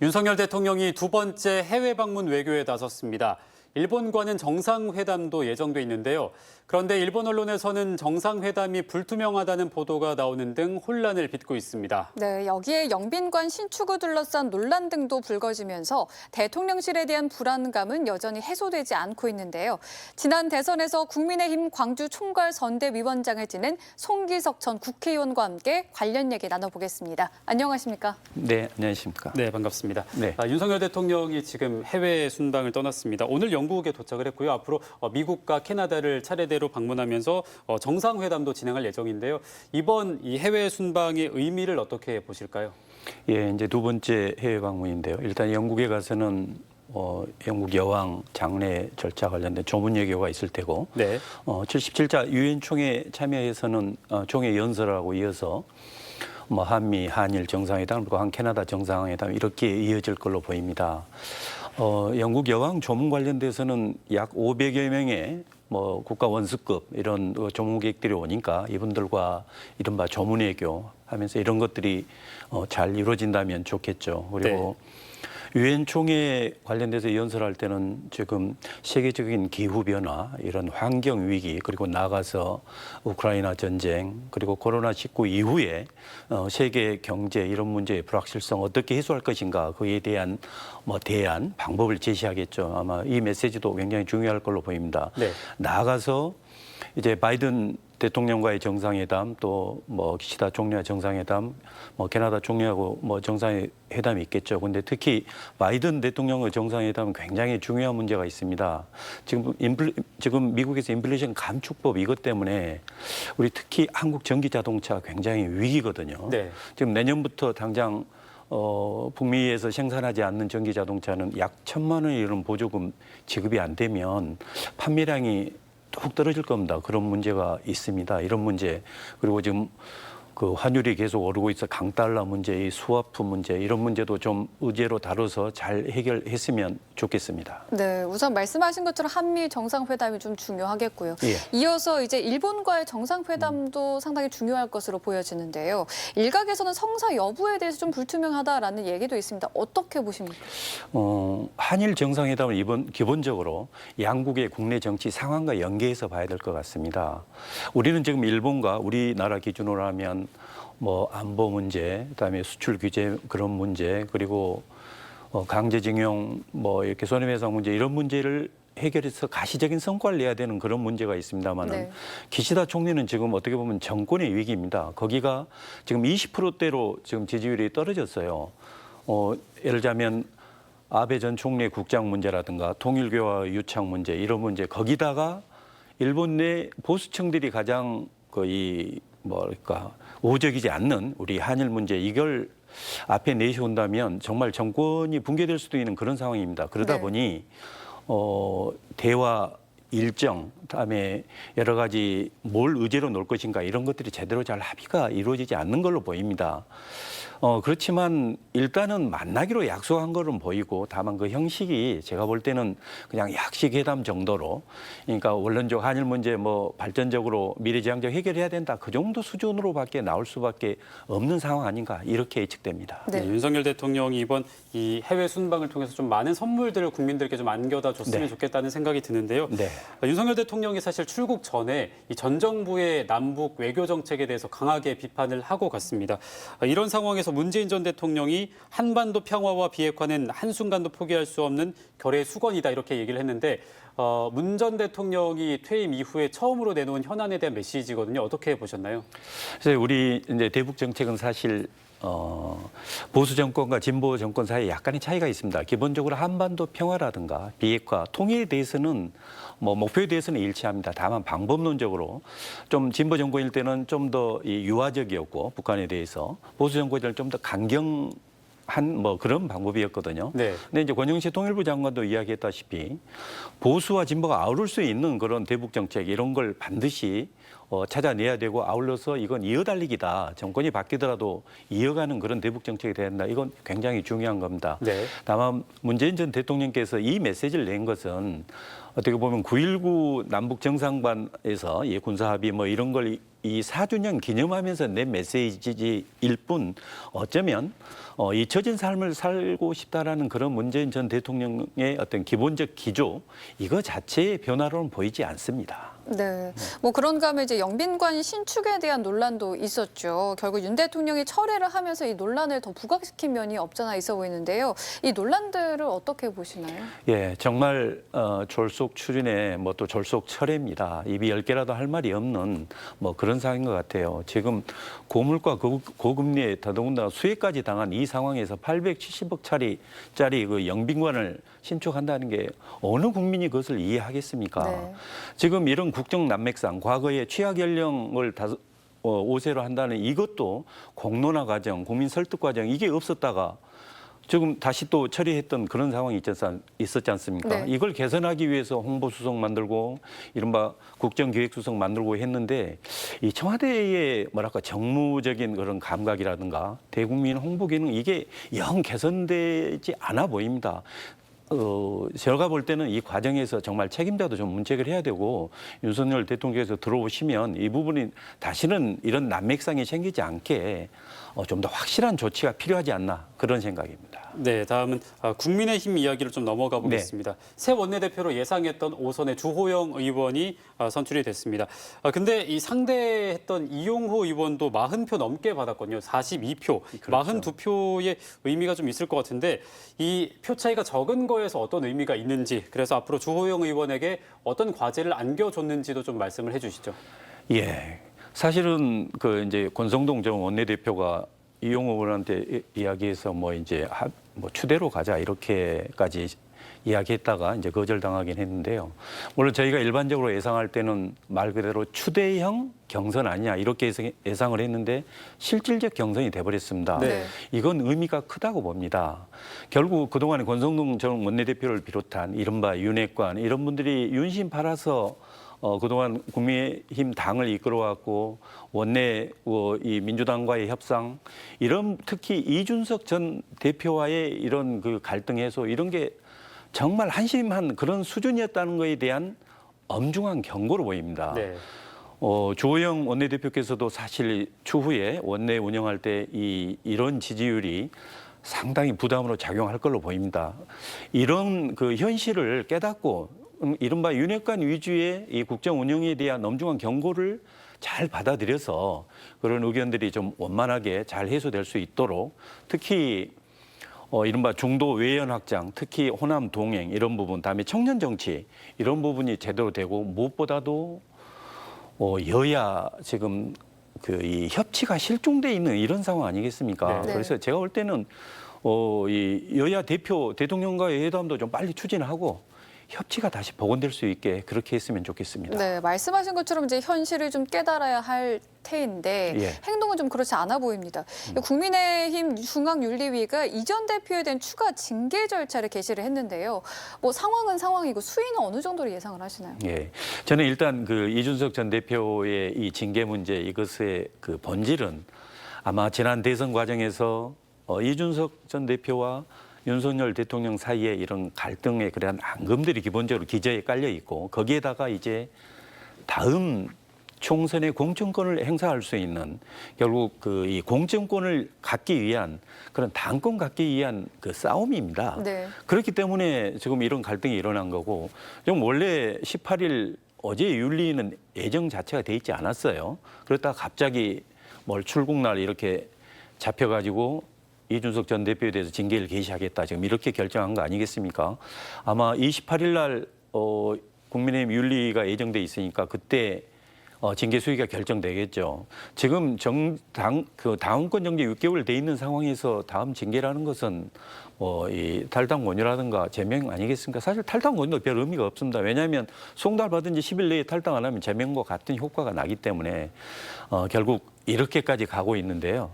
윤석열 대통령이 두 번째 해외 방문 외교에 나섰습니다. 일본과는 정상회담도 예정돼 있는데요. 그런데 일본 언론에서는 정상회담이 불투명하다는 보도가 나오는 등 혼란을 빚고 있습니다. 네, 여기에 영빈관 신축을 둘러싼 논란 등도 불거지면서 대통령실에 대한 불안감은 여전히 해소되지 않고 있는데요. 지난 대선에서 국민의힘 광주 총괄 선대위원장을 지낸 송기석 전 국회의원과 함께 관련 얘기 나눠보겠습니다. 안녕하십니까? 네, 안녕하십니까? 네, 반갑습니다. 네. 윤석열 대통령이 지금 해외 순방을 떠났습니다. 오늘 영국에 도착을 했고요. 앞으로 미국과 캐나다를 차례대로 방문하면서 정상회담도 진행할 예정인데요. 이번 이 해외 순방의 의미를 어떻게 보실까요? 예, 이제 두 번째 해외 방문인데요. 일단 영국에 가서는 영국 여왕 장례 절차 관련된 조문 외교가 있을 테고, 네. 77자 유엔 총회 참여에서는 총회 연설하고 이어서 한미, 한일 정상회담 그리고 한 캐나다 정상회담 이렇게 이어질 걸로 보입니다. 영국 여왕 조문 관련돼서는 약 500여 명의 국가 원수급 이런 조문객들이 오니까 이분들과 이른바 조문 외교 하면서 이런 것들이 잘 이루어진다면 좋겠죠. 그리고 유엔 총회 관련돼서 연설할 때는 지금 세계적인 기후 변화, 이런 환경 위기, 그리고 나아가서 우크라이나 전쟁, 그리고 코로나19 이후에 세계 경제 이런 문제의 불확실성 어떻게 해소할 것인가 그에 대한 대안, 방법을 제시하겠죠. 아마 이 메시지도 굉장히 중요할 걸로 보입니다. 네. 나아가서 이제 바이든 대통령과의 정상회담 또 기시다 총리와 정상회담 캐나다 총리하고 정상회담이 있겠죠. 근데 특히 바이든 대통령의 정상회담은 굉장히 중요한 문제가 있습니다. 지금 미국에서 인플레이션 감축법 이것 때문에 우리 특히 한국 전기 자동차 굉장히 위기거든요. 네. 지금 내년부터 당장 북미에서 생산하지 않는 전기 자동차는 약 1,000만 원에 이르는 보조금 지급이 안 되면 판매량이 뚝 떨어질 겁니다. 그런 문제가 있습니다. 이런 문제 그리고 지금 그 환율이 계속 오르고 있어 강달러 문제, 이 수화품 문제 이런 문제도 좀 의제로 다뤄서 잘 해결했으면 좋겠습니다. 네, 우선 말씀하신 것처럼 한미 정상회담이 좀 중요하겠고요. 예. 이어서 이제 일본과의 정상회담도 상당히 중요할 것으로 보여지는데요. 일각에서는 성사 여부에 대해서 좀 불투명하다라는 얘기도 있습니다. 어떻게 보십니까? 한일 정상회담은 이번 기본적으로 양국의 국내 정치 상황과 연계해서 봐야 될 것 같습니다. 우리는 지금 일본과 우리나라 기준으로 하면 안보 문제, 그다음에 수출 규제 그런 문제, 그리고 강제징용 이렇게 손해배상 문제 이런 문제를 해결해서 가시적인 성과를 내야 되는 그런 문제가 있습니다만은 네. 기시다 총리는 지금 어떻게 보면 정권의 위기입니다. 거기가 지금 20%대로 지금 지지율이 떨어졌어요. 예를 들자면 아베 전 총리의 국장 문제라든가 통일교와 유착 문제 이런 문제 거기다가 일본 내 보수층들이 가장 거의 우호적이지 않는 우리 한일 문제 이걸 앞에 내세운다면 정말 정권이 붕괴될 수도 있는 그런 상황입니다. 그러다 보니 대화 일정, 그다음에 여러 가지 뭘 의제로 놓을 것인가 이런 것들이 제대로 잘 합의가 이루어지지 않는 걸로 보입니다. 그렇지만 일단은 만나기로 약속한 거는 보이고 다만 그 형식이 제가 볼 때는 그냥 약식 회담 정도로 그러니까 원론적 한일 문제 발전적으로 미래지향적 해결해야 된다 그 정도 수준으로밖에 나올 수밖에 없는 상황 아닌가 이렇게 예측됩니다. 네. 윤석열 대통령이 이번 이 해외 순방을 통해서 좀 많은 선물들을 국민들께 좀 안겨다 줬으면 좋겠다는 생각이 드는데요. 네. 윤석열 대통령이 사실 출국 전에 이 전 정부의 남북 외교 정책에 대해서 강하게 비판을 하고 갔습니다. 이런 상황에서 문재인 전 대통령이 한반도 평화와 비핵화는 한순간도 포기할 수 없는 결의 수건이다 이렇게 얘기를 했는데 문 전 대통령이 퇴임 이후에 처음으로 내놓은 현안에 대한 메시지거든요. 어떻게 보셨나요? 그래서 우리 이제 대북 정책은 사실 보수 정권과 진보 정권 사이에 약간의 차이가 있습니다. 기본적으로 한반도 평화라든가 비핵화, 통일에 대해서는 목표에 대해서는 일치합니다. 다만 방법론적으로 좀 진보 정권일 때는 좀 더 유화적이었고 북한에 대해서 보수 정권일 때는 좀 더 강경한 그런 방법이었거든요. 네. 근데 이제 권영세 통일부 장관도 이야기했다시피 보수와 진보가 아우를 수 있는 그런 대북 정책 이런 걸 반드시 찾아내야 되고 아울러서 이건 이어달리기다. 정권이 바뀌더라도 이어가는 그런 대북 정책이 돼야 된다. 이건 굉장히 중요한 겁니다. 네. 다만 문재인 전 대통령께서 이 메시지를 낸 것은 어떻게 보면 9.19 남북 정상반에서 군사 합의 이런 걸 이 4주년 기념하면서 낸 메시지일 뿐 어쩌면 잊혀진 삶을 살고 싶다라는 그런 문재인 전 대통령의 어떤 기본적 기조 이거 자체의 변화로는 보이지 않습니다. 네. 뭐 그런가 하면 이제 영빈관 신축에 대한 논란도 있었죠. 결국 윤 대통령이 철회를 하면서 이 논란을 더 부각시킨 면이 없잖아 있어 보이는데요. 이 논란들을 어떻게 보시나요? 예, 정말 졸속 추진에 뭐 또 졸속 철회입니다. 입이 10개라도 할 말이 없는 뭐 그런 상황인 것 같아요. 지금 고물가 고금리에 더더군다나 수혜까지 당한 이 상황에서 870억짜리 그 영빈관을 신축한다는 게 어느 국민이 그것을 이해하겠습니까? 네. 지금 이런 국정 난맥상, 과거에 취약 연령을 5세로 한다는 이것도 공론화 과정, 국민 설득 과정 이게 없었다가 지금 다시 또 처리했던 그런 상황이 있었지 않습니까? 네. 이걸 개선하기 위해서 홍보수석 만들고 이른바 국정기획수석 만들고 했는데 이 청와대의 뭐랄까 정무적인 그런 감각이라든가 대국민 홍보 기능 이게 영 개선되지 않아 보입니다. 제가 볼 때는 이 과정에서 정말 책임자도 좀 문책을 해야 되고 윤석열 대통령께서 들어오시면 이 부분이 다시는 이런 난맥상이 생기지 않게 좀 더 확실한 조치가 필요하지 않나 그런 생각입니다. 네, 다음은 국민의힘 이야기를 좀 넘어가 보겠습니다. 네. 새 원내대표로 예상했던 5선의 주호영 의원이 선출이 됐습니다. 근데 이 상대했던 이용호 의원도 40표 넘게 받았거든요. 42표, 그렇죠. 42표의 의미가 좀 있을 것 같은데 이 표 차이가 적은 거에서 어떤 의미가 있는지 그래서 앞으로 주호영 의원에게 어떤 과제를 안겨줬는지도 좀 말씀을 해주시죠. 예. 사실은 그 이제 권성동 전 원내대표가 이용호 의원한테 이야기해서 뭐 이제 뭐 추대로 가자 이렇게까지 이야기했다가 이제 거절당하긴 했는데요. 물론 저희가 일반적으로 예상할 때는 말 그대로 추대형 경선 아니냐 이렇게 예상을 했는데 실질적 경선이 돼버렸습니다. 네. 이건 의미가 크다고 봅니다. 결국 그동안에 권성동 전 원내대표를 비롯한 이른바 윤핵관 이런 분들이 윤심 팔아서 그동안 국민의힘 당을 이끌어왔고 원내 이 민주당과의 협상 이런 특히 이준석 전 대표와의 이런 그 갈등 해소 이런 게 정말 한심한 그런 수준이었다는 것에 대한 엄중한 경고로 보입니다. 네. 주호영 원내대표께서도 사실 추후에 원내 운영할 때 이런 지지율이 상당히 부담으로 작용할 걸로 보입니다. 이런 그 현실을 깨닫고 이른바 윤핵관 위주의 이 국정 운영에 대한 엄중한 경고를 잘 받아들여서 그런 의견들이 좀 원만하게 잘 해소될 수 있도록 특히 이른바 중도 외연 확장, 특히 호남 동행 이런 부분, 다음에 청년 정치 이런 부분이 제대로 되고 무엇보다도 여야 지금 그 이 협치가 실종돼 있는 이런 상황 아니겠습니까? 네. 그래서 제가 볼 때는 이 여야 대통령과의 회담도 좀 빨리 추진하고. 협치가 다시 복원될 수 있게 그렇게 했으면 좋겠습니다. 네, 말씀하신 것처럼 이제 현실을 좀 깨달아야 할 테인데 예. 행동은 좀 그렇지 않아 보입니다. 국민의힘 중앙윤리위가 이전 대표에 대한 추가 징계 절차를 개시를 했는데요. 뭐 상황은 상황이고 수위는 어느 정도로 예상을 하시나요? 예, 저는 일단 그 이준석 전 대표의 이 징계 문제 이것의 그 본질은 아마 지난 대선 과정에서 이준석 전 대표와 윤석열 대통령 사이에 이런 갈등에 그러한 앙금들이 기본적으로 기저에 깔려 있고 거기에다가 이제 다음 총선의 공천권을 행사할 수 있는 결국 그 이 공천권을 갖기 위한 그런 당권 갖기 위한 그 싸움입니다. 네. 그렇기 때문에 지금 이런 갈등이 일어난 거고 좀 원래 18일 어제 윤리는 예정 자체가 돼 있지 않았어요. 그러다가 갑자기 뭘 출국날 이렇게 잡혀가지고 이준석 전 대표에 대해서 징계를 개시하겠다 지금 이렇게 결정한 거 아니겠습니까? 아마 28일 날 국민의힘 윤리가 예정돼 있으니까 그때 징계 수위가 결정되겠죠. 지금 그 다음권 정지 6개월 돼 있는 상황에서 다음 징계라는 것은 이 탈당 권유라든가 제명 아니겠습니까? 사실 탈당 권유도 별 의미가 없습니다. 왜냐하면 송달 받은 지 10일 내에 탈당 안 하면 제명과 같은 효과가 나기 때문에 결국 이렇게까지 가고 있는데요.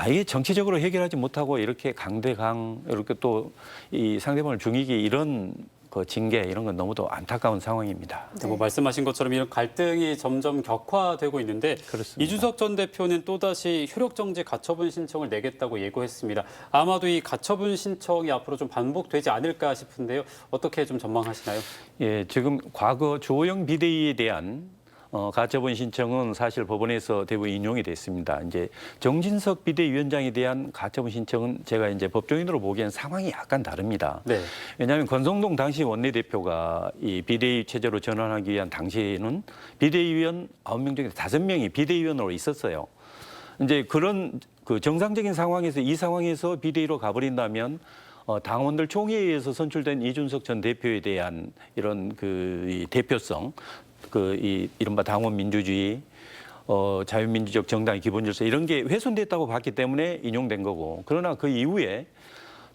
이게 정치적으로 해결하지 못하고 이렇게 강대강 이렇게 또 이 상대방을 죽이기 이런 그 징계 이런 건 너무도 안타까운 상황입니다. 네. 뭐 말씀하신 것처럼 이런 갈등이 점점 격화되고 있는데 그렇습니다. 이준석 전 대표는 또다시 효력정지 가처분 신청을 내겠다고 예고했습니다. 아마도 이 가처분 신청이 앞으로 좀 반복되지 않을까 싶은데요. 어떻게 좀 전망하시나요? 예, 지금 과거 주호영 비대위에 대한 가처분 신청은 사실 법원에서 대부분 인용이 됐습니다. 이제 정진석 비대위원장에 대한 가처분 신청은 제가 이제 법조인으로 보기엔 상황이 약간 다릅니다. 네. 왜냐하면 권성동 당시 원내대표가 이 비대위 체제로 전환하기 위한 당시에는 비대위원 9명 중에 5명이 비대위원으로 있었어요. 이제 그런 그 정상적인 상황에서 이 상황에서 비대위로 가버린다면 당원들 총회에서 선출된 이준석 전 대표에 대한 이런 이 대표성, 이 이른바 당원 민주주의, 자유민주적 정당의 기본 질서 이런 게 훼손됐다고 봤기 때문에 인용된 거고. 그러나 그 이후에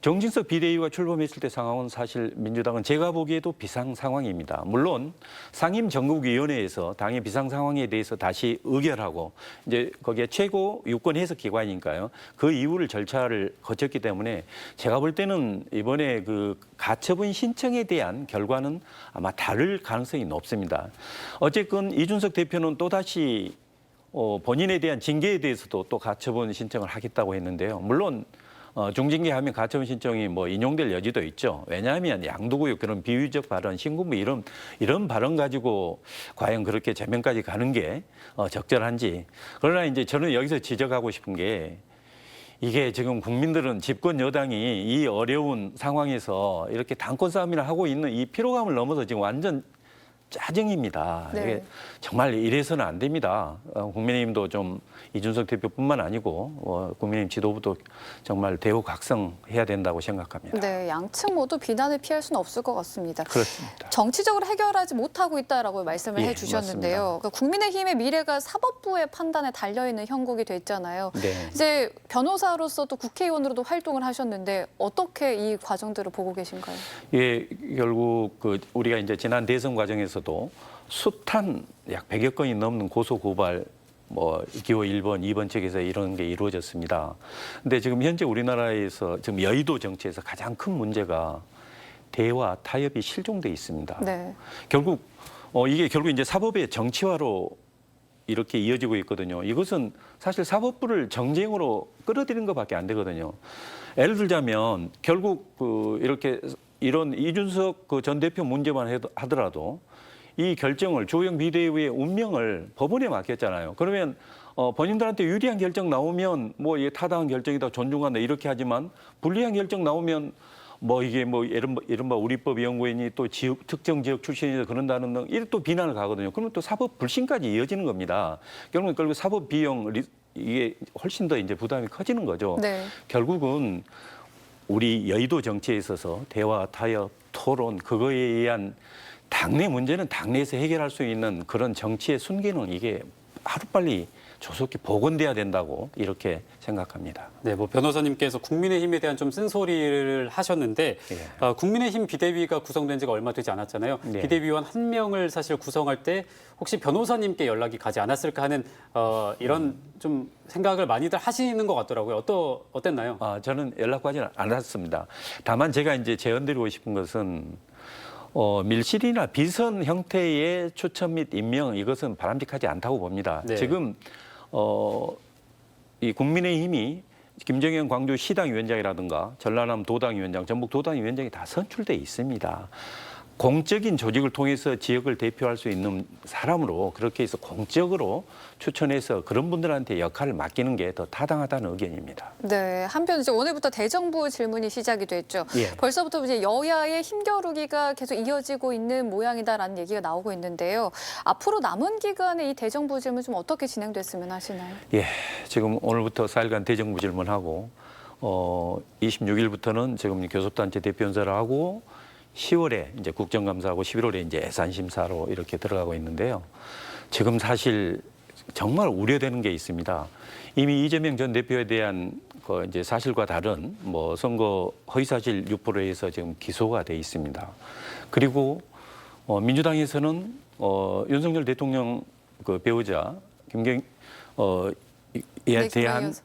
정진석 비대위가 출범했을 때 상황은 사실 민주당은 제가 보기에도 비상 상황입니다. 물론 상임정국위원회에서 당의 비상 상황에 대해서 다시 의결하고 이제 거기에 최고 유권 해석 기관이니까요. 그 이후를 절차를 거쳤기 때문에 제가 볼 때는 이번에 그 가처분 신청에 대한 결과는 아마 다를 가능성이 높습니다. 어쨌건 이준석 대표는 또다시 본인에 대한 징계에 대해서도 또 가처분 신청을 하겠다고 했는데요. 물론 중징계하면 가처분 신청이 뭐 인용될 여지도 있죠. 왜냐하면 양도구역 그런 비유적 발언, 신군부 이런 발언 가지고 과연 그렇게 제명까지 가는 게 적절한지. 그러나 이제 저는 여기서 지적하고 싶은 게 이게 지금 국민들은 집권 여당이 이 어려운 상황에서 이렇게 당권 싸움이나 하고 있는 이 피로감을 넘어서 지금 완전 짜증입니다. 네. 이게 정말 이래서는 안 됩니다. 국민의힘도 좀 이준석 대표뿐만 아니고 국민의힘 지도부도 정말 대우각성해야 된다고 생각합니다. 네, 양측 모두 비난을 피할 수는 없을 것 같습니다. 그렇습니다. 정치적으로 해결하지 못하고 있다라고 말씀을 예, 해주셨는데요. 그러니까 국민의힘의 미래가 사법부의 판단에 달려있는 형국이 됐잖아요. 네. 이제 변호사로서 또 국회의원으로도 활동을 하셨는데 어떻게 이 과정들을 보고 계신가요? 예, 결국 우리가 이제 지난 대선 과정에서도 숱한 약 100여 건이 넘는 고소 고발 기호 1번, 2번 측에서 이런 게 이루어졌습니다. 근데 지금 현재 우리나라에서 지금 여의도 정치에서 가장 큰 문제가 대화, 타협이 실종돼 있습니다. 네. 이게 결국 이제 사법의 정치화로 이렇게 이어지고 있거든요. 이것은 사실 사법부를 정쟁으로 끌어들이는 것밖에 안 되거든요. 예를 들자면 결국 이렇게 이런 이준석 전 대표 문제만 하더라도 이 결정을 조영 비대위의 운명을 법원에 맡겼잖아요. 그러면 본인들한테 유리한 결정 나오면 이게 타당한 결정이다 존중한다 이렇게 하지만 불리한 결정 나오면 이게 이른바 우리법연구원이 또 특정 지역 출신이라 그런다는 등 이래 또 비난을 가거든요. 그러면 또 사법 불신까지 이어지는 겁니다. 결국은 결국 사법 비용 이게 훨씬 더 이제 부담이 커지는 거죠. 네. 결국은 우리 여의도 정치에 있어서 대화, 타협, 토론 그거에 의한 당내 문제는 당내에서 해결할 수 있는 그런 정치의 순기능 이게 하루빨리 조속히 복원돼야 된다고 이렇게 생각합니다. 네, 변호사님께서 국민의힘에 대한 좀 쓴소리를 하셨는데 예. 국민의힘 비대위가 구성된 지가 얼마 되지 않았잖아요. 네. 비대위원 1명을 사실 구성할 때 혹시 변호사님께 연락이 가지 않았을까 하는 이런 좀 생각을 많이들 하시는 것 같더라고요. 어땠나요? 저는 연락받지는 않았습니다. 다만 제가 이제 제언드리고 싶은 것은 밀실이나 비선 형태의 추천 및 임명 이것은 바람직하지 않다고 봅니다. 네. 지금 이 국민의힘이 김정현 광주 시당위원장이라든가 전라남 도당위원장, 전북 도당위원장이 다 선출돼 있습니다. 공적인 조직을 통해서 지역을 대표할 수 있는 사람으로 그렇게 해서 공적으로 추천해서 그런 분들한테 역할을 맡기는 게 더 타당하다는 의견입니다. 네, 한편 이제 오늘부터 대정부 질문이 시작이 됐죠. 예. 벌써부터 이제 여야의 힘겨루기가 계속 이어지고 있는 모양이다라는 얘기가 나오고 있는데요. 앞으로 남은 기간에 이 대정부 질문 좀 어떻게 진행됐으면 하시나요? 예, 지금 오늘부터 4일간 대정부 질문하고 26일부터는 지금 교섭단체 대표연설을 하고 10월에 이제 국정감사하고 11월에 이제 예산심사로 이렇게 들어가고 있는데요. 지금 사실 정말 우려되는 게 있습니다. 이미 이재명 전 대표에 대한 이제 사실과 다른 선거 허위사실 유포로 해서 지금 기소가 돼 있습니다. 그리고 민주당에서는 윤석열 대통령 배우자 김경에 대한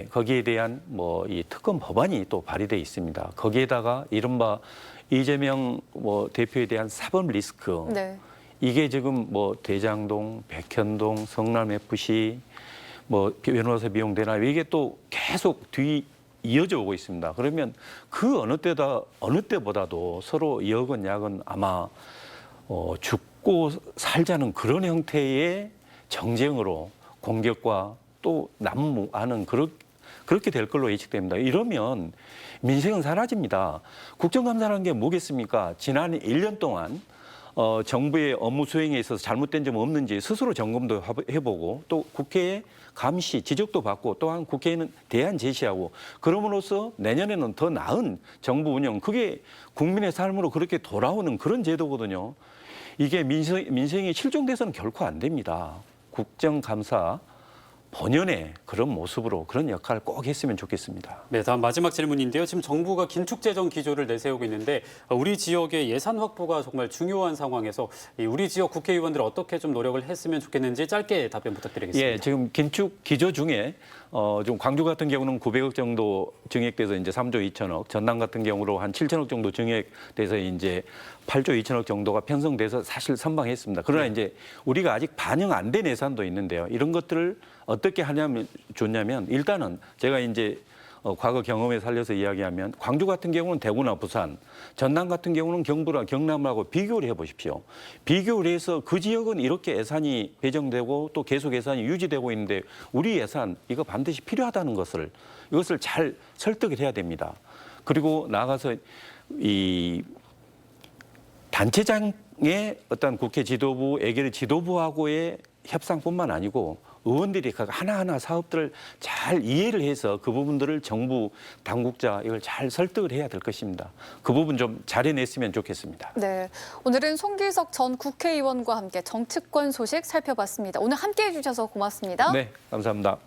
거기에 대한 이 특검 법안이 또 발의돼 있습니다. 거기에다가 이른바 이재명 대표에 대한 사법 리스크 네. 이게 지금 대장동, 백현동, 성남FC 변호사 비용 대납 이게 또 계속 이어져 오고 있습니다. 그러면 그 어느 때보다도 서로 이어건 약은 아마 먹고 살자는 그런 형태의 정쟁으로 공격과 또 난무하는 그렇게 될 걸로 예측됩니다. 이러면 민생은 사라집니다. 국정감사라는 게 뭐겠습니까? 지난 1년 동안 정부의 업무 수행에 있어서 잘못된 점 없는지 스스로 점검도 해보고 또 국회에 감시, 지적도 받고 또한 국회에는 대안 제시하고 그럼으로써 내년에는 더 나은 정부 운영, 그게 국민의 삶으로 그렇게 돌아오는 그런 제도거든요. 이게 민생이 실종돼서는 결코 안 됩니다. 국정감사 본연의 그런 모습으로 그런 역할을 꼭 했으면 좋겠습니다. 네, 다음 마지막 질문인데요. 지금 정부가 긴축재정 기조를 내세우고 있는데 우리 지역의 예산 확보가 정말 중요한 상황에서 우리 지역 국회의원들 어떻게 좀 노력을 했으면 좋겠는지 짧게 답변 부탁드리겠습니다. 예, 지금 긴축 기조 중에 좀 광주 같은 경우는 900억 정도 증액돼서 이제 3조 2천억, 전남 같은 경우로 한 7천억 정도 증액돼서 이제 8조 2천억 정도가 편성돼서 사실 선방했습니다. 그러나 이제 우리가 아직 반영 안 된 예산도 있는데요. 이런 것들을 어떻게 하냐면 좋냐면 일단은 제가 이제 과거 경험에 살려서 이야기하면 광주 같은 경우는 대구나 부산, 전남 같은 경우는 경부나 경남하고 비교를 해보십시오. 비교를 해서 그 지역은 이렇게 예산이 배정되고 또 계속 예산이 유지되고 있는데 우리 예산 이거 반드시 필요하다는 이것을 잘 설득을 해야 됩니다. 그리고 나가서 이 단체장의 어떤 국회 지도부, 애결의 지도부하고의 협상뿐만 아니고 의원들이 하나하나 사업들을 잘 이해를 해서 그 부분들을 정부 당국자 이걸 잘 설득을 해야 될 것입니다. 그 부분 좀 잘 해냈으면 좋겠습니다. 네, 오늘은 송기석 전 국회의원과 함께 정치권 소식 살펴봤습니다. 오늘 함께해 주셔서 고맙습니다. 네, 감사합니다.